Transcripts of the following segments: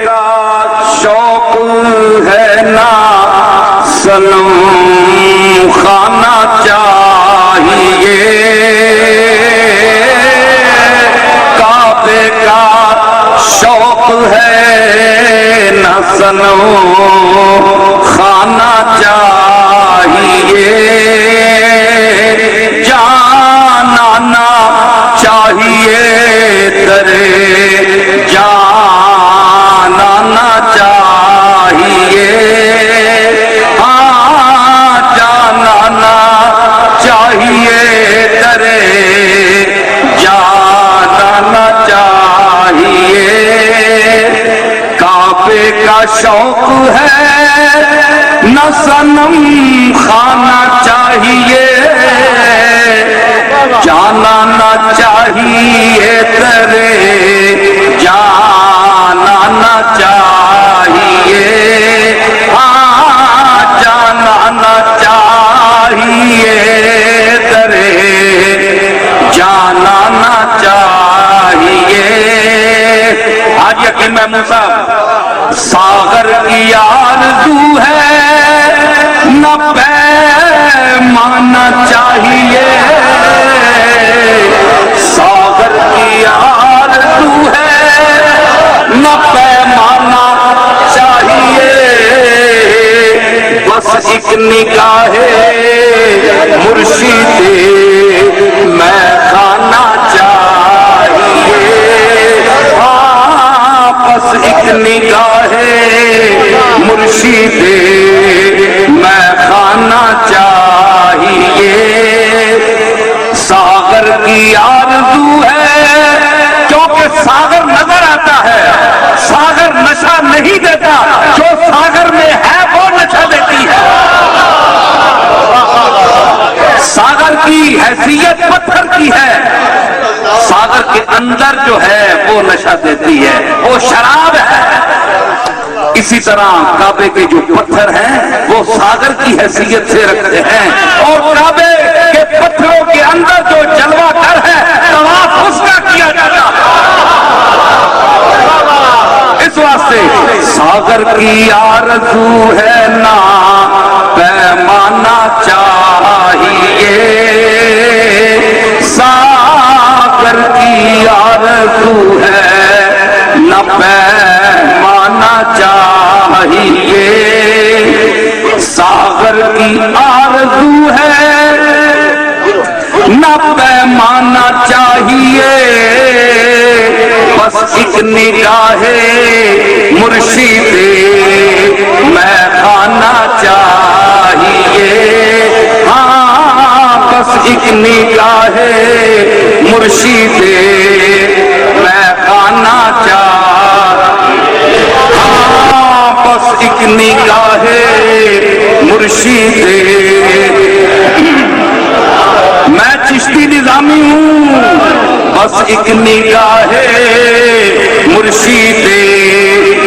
کا شوق ہے نا صنم خانہ چاہیے، کعبے کا شوق ہے نا صنم خانہ چاہیے، جانا نہ چاہیے ترے شوق ہے نہ صنم خانہ چاہیے، جانا نہ چاہیے ترے جانا نہ چاہیے، جانا نہ چاہیے ترے جانا نہ چاہیے۔ آج یقین محمود صاحب ساغر کی آرزو ہے نہ پیمانا چاہیے، ساغر کی آرزو ہے نہ پیمانا چاہیے، بس ایک نگاہ مرشد میں خانہ چاہیے، بس ایک نگاہ مرشد میں خانہ چاہیے، ساغر کی آرزو ہے کیونکہ ساغر نظر آتا ہے، ساغر نشہ نہیں دیتا، جو ساغر میں ہے وہ نشہ دیتی ہے، ساغر کی حیثیت پتھر کی ہے، ساغر کے اندر جو ہے وہ نشہ دیتی ہے، وہ شراب ہے۔ اسی طرح کعبے کے جو پتھر ہیں وہ ساغر کی حیثیت سے رکھتے ہیں، اور کعبے کے پتھروں کے اندر جو جلوہ گر ہے طواف اس کا کیا جاتا ہے۔ اس واسطے ساغر کی آرزو ہے نا پیمانا چاہیے، ساغر کی آرزو ہے نہ پیمانا چاہیے، ساغر کی آرزو ہے نہ پیمانا چاہیے، بس ایک نگاہ مرشد میں خانہ چاہیے، بس ایک نگاہ مرشد میں خانہ چاہیے، بس ایک نگاہ مرشد۔ میں چشتی نظامی ہوں، بس ایک نگاہ مرشد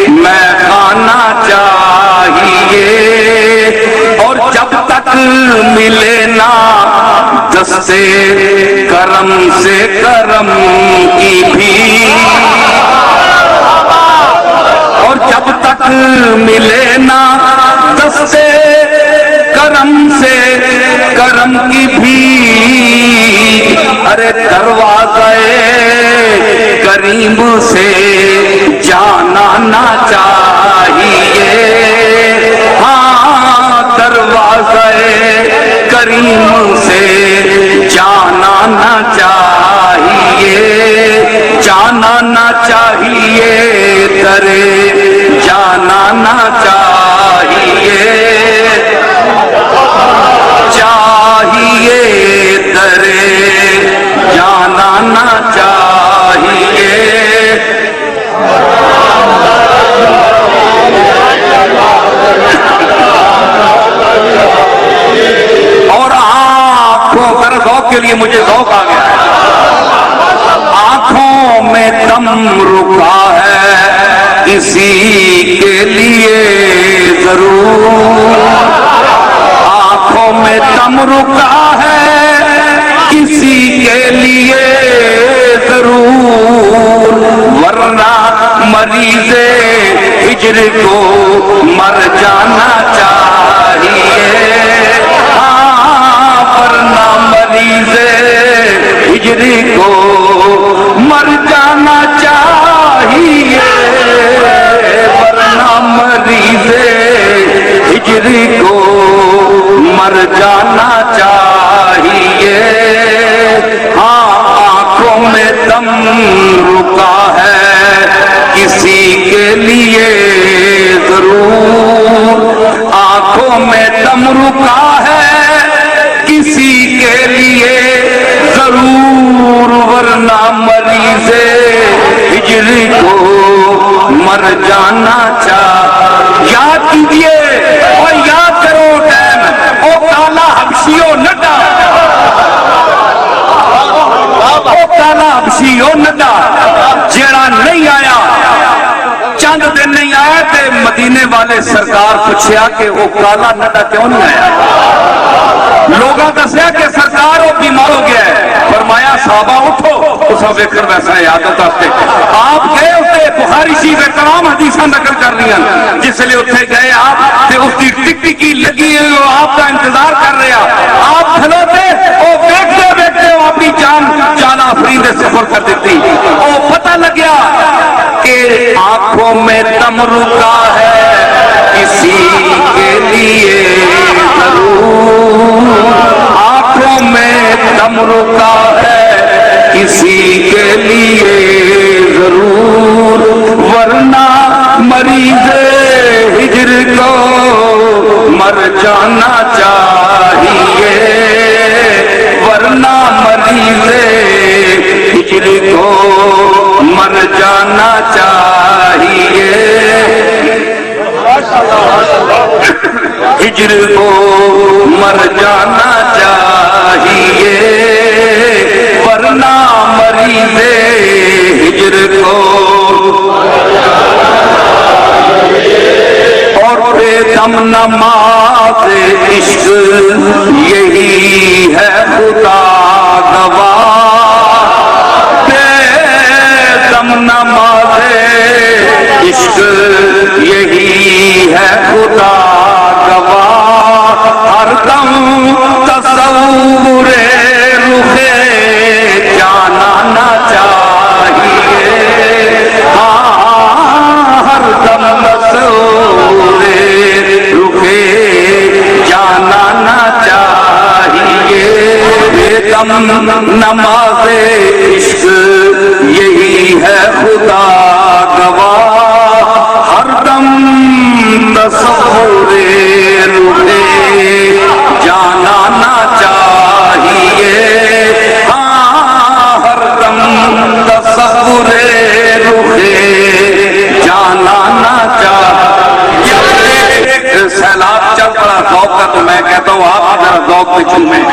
میں خانہ چاہیے، اور جب تک ملے نا دستے کرم سے کرم کی بھی، اور جب تک ملے نا دستے کرم سے کرم کی بھی، ارے دروازہ کریم سے جانا نہ چاہیے، دروازہ کریم سے جانا نہ چاہیے، جانا نہ چاہیے ترے جانا نہ چاہیے، چاہیے ترے جانا نہ چاہیے۔ اور آنکھوں پر ذوق کے لیے مجھے ذوق آ گیا ہے، آنکھوں میں دم رکا ہے اسی کے لیے ضرور، آنکھوں میں دم رکا ہے کسی کے لیے ضرور، ورنہ مریض ہجر کو مر جانا چاہیے، ورنہ مریض ہجر کو مر جانا چاہیے، ورنہ مریض ہجر کو مر جانا چاہیے۔ آنکھوں میں دم رکا ہے کسی کے لیے ضرور، آنکھوں میں دم رکا ہے کسی کے لیے ضرور، ورنہ مریض ہجر کو مر جانا چاہیے۔ یاد کیجئے اور یاد کرو ٹائم او کالا حبشیو نڈا، او کالا حبشیو نڈا جیڑا نہیں آیا، چند دن نہیں آیا تے مدینے والے سرکار پوچھیا کہ وہ کالا نڈا کیوں نہیں آیا؟ لوگاں دسیا کہ سرکار وہ بیمار ہو گیا ہے۔ فرمایا صحابہ اٹھو، اسا ویکھن ویسا عادت آتے آپ گئے اتنے بخاری شریف تمام حدیثاں نقل کر لیا، جس لئے اتنے گئے آپ تے اس کی ٹک ٹکی لگی ہے، وہ آپ کا انتظار کر رہا، آپ کھلوتے وہ بیٹھتے بیٹھتے وہ اپنی جان آفرین سے سفر کر دیتی، وہ پتہ لگیا کہ آنکھوں میں دم رکا ہے کسی کے لیے ضرور، آنکھوں میں دم رکا ہے کسی کے لیے ضرور، ورنہ مریض ہجر کو مر جانا چاہیے، ورنہ مریض ہجر کو مر جانا چاہیے، ہجر کو مر جانا چاہیے، ورنہ مریض ہجر کو۔ اور بے دم نماز عشق یہی ہے خدا گواہ، بے دم نماز عشق یہی ہے خدا گواہ، ہر دم تصور رخ جانا نہ چاہیے، ہر دم تصور رخ جانا نہ چاہیے، بے دم نماز عشق یہی ہے خدا گواہ، ہر دم تصور رخ جانا نہ چاہیے، ہر دم تصور رخ جانا نہ چاہیے۔ سیلاب چل پڑا ذوق کا، تو میں کہتا ہوں آپ ذرا ذوق پہ چومیں۔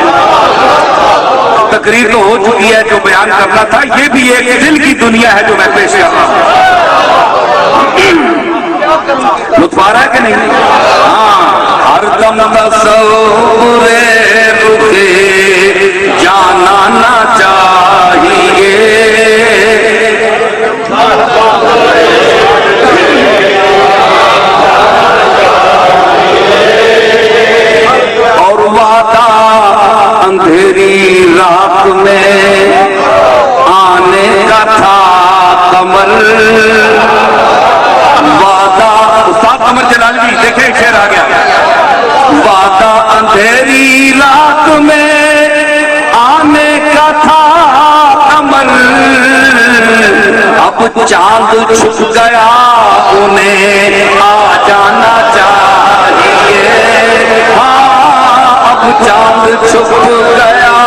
تقریر تو ہو چکی ہے، جو بیان کرنا تھا یہ بھی ایک دل کی دنیا ہے جو میں پیش کر رہا ہوں۔ لطف آ رہا ہے کہ نہیں؟ ہاں، ہر دم تصور رخ جانا نہ چاہیے، اور وعدہ اندھیری رات میں آنے کا تھا قمر، وعدہ استاد قمر جلالی دیکھیں شعر آ گیا، وعدہ اندھیری رات میں آنے کا تھا قمر، اب چاند چھپ گیا انہیں آ جانا چاہیے، اب چاند چھپ گیا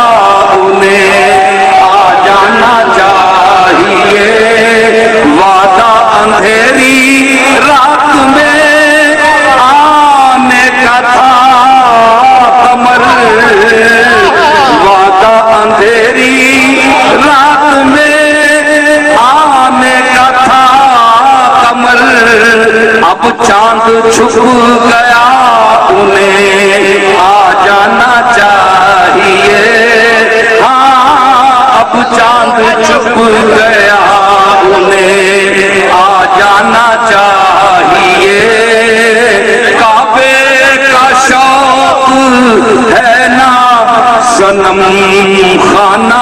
انہیں آ جانا چاہیے، وعدہ اندھیری رات میں آنے کا تھا قمر، وعدہ اندھیری رات میں آنے کا تھا قمر، اب چاند چھپ گیا انہیں آ جانا چاہیے، اب چاند چھپ گیا انہیں آ جانا ہے نا صنم خانہ